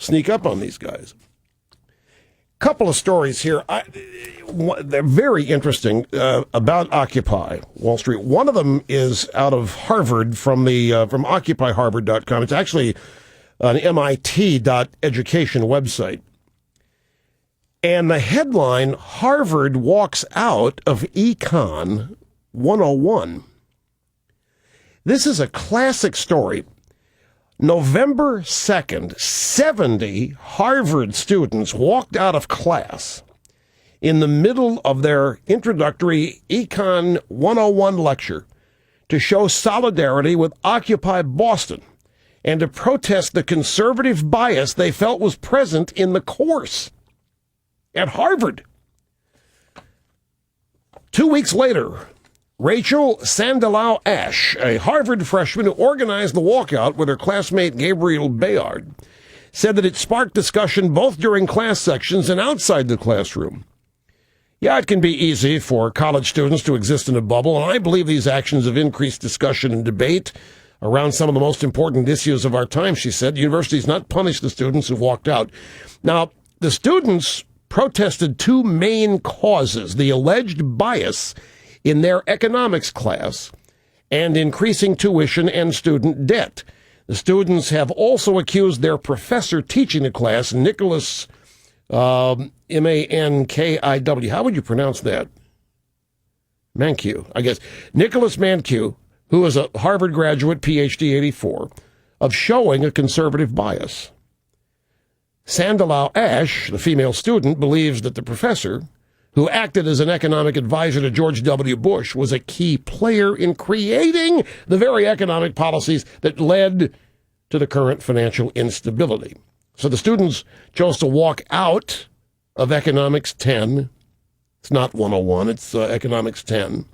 sneak up on these guys. Couple of stories here. They're very interesting about Occupy Wall Street. One of them is out of Harvard from occupyharvard.com. It's actually an MIT.education website. And the headline, Harvard walks out of Econ 101. This is a classic story. November 2nd, 70 Harvard students walked out of class in the middle of their introductory Econ 101 lecture to show solidarity with Occupy Boston and to protest the conservative bias they felt was present in the course at Harvard. 2 weeks later, Rachel Sandelau-Ash, a Harvard freshman who organized the walkout with her classmate Gabriel Bayard, said that it sparked discussion both during class sections and outside the classroom. Yeah, it can be easy for college students to exist in a bubble, and I believe these actions have increased discussion and debate around some of the most important issues of our time, she said. The university has not punished the students who walked out. Now, the students protested two main causes: the alleged bias in their economics class and increasing tuition and student debt. The students have also accused their professor teaching the class, Nicholas Mankiw. How would you pronounce that? Mankiw, I guess. Nicholas Mankiw, who is a Harvard graduate, PhD 84, of showing a conservative bias. Sandelau-Ash, the female student, believes that the professor, who acted as an economic advisor to George W. Bush, was a key player in creating the very economic policies that led to the current financial instability. So the students chose to walk out of Economics 10. It's not 101, it's Economics 10.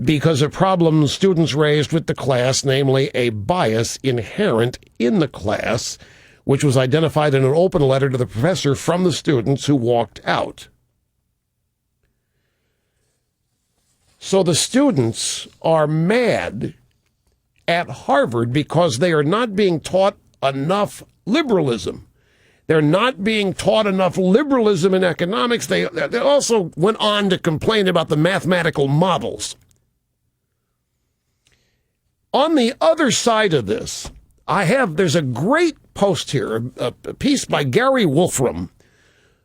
Because of problems students raised with the class, namely a bias inherent in the class, which was identified in an open letter to the professor from the students who walked out. So the students are mad at Harvard because they are not being taught enough liberalism. They're not being taught enough liberalism in economics. They also went on to complain about the mathematical models. On the other side of this, there's a great post here, a piece by Gary Wolfram,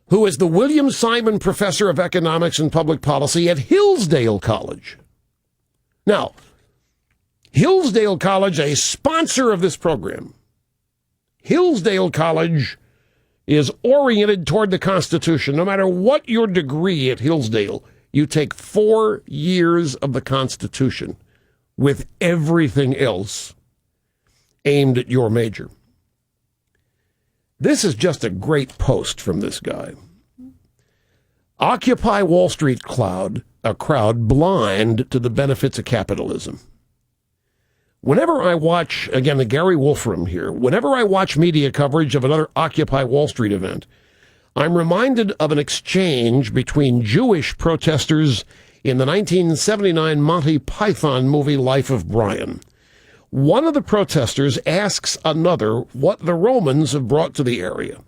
who is the William Simon Professor of Economics and Public Policy at Hillsdale College. Now, Hillsdale College, a sponsor of this program, Hillsdale College is oriented toward the Constitution. No matter what your degree at Hillsdale, you take 4 years of the Constitution with everything else aimed at your major. This is just a great post from this guy. Occupy Wall Street a crowd blind to the benefits of capitalism. Whenever I watch, again, the Gary Wolfram here, whenever I watch media coverage of another Occupy Wall Street event, I'm reminded of an exchange between Jewish protesters in the 1979 Monty Python movie Life of Brian. One of the protesters asks another what the Romans have brought to the area.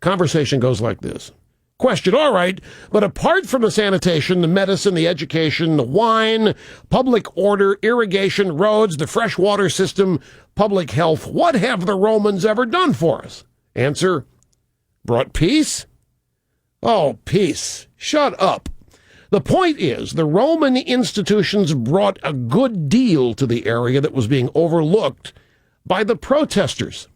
Conversation goes like this. Question, all right, but apart from the sanitation, the medicine, the education, the wine, public order, irrigation, roads, the freshwater system, public health, what have the Romans ever done for us? Answer, brought peace? Oh, peace. Shut up. The point is, the Roman institutions brought a good deal to the area that was being overlooked by the protesters.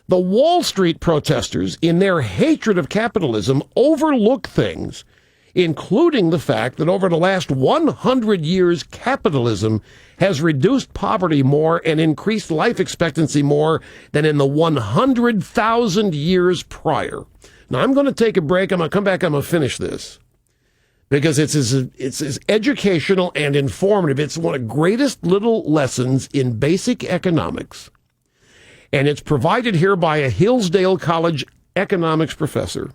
The Wall Street protesters, in their hatred of capitalism, overlook things, including the fact that over the last 100 years, capitalism has reduced poverty more and increased life expectancy more than in the 100,000 years prior. Now, I'm going to take a break. I'm going to come back. I'm going to finish this, because it's as educational and informative. It's one of the greatest little lessons in basic economics. And it's provided here by a Hillsdale College economics professor.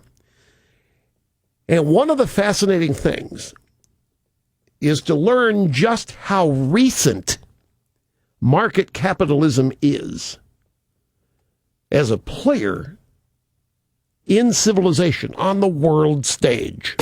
And one of the fascinating things is to learn just how recent market capitalism is. as a player in civilization on the world stage.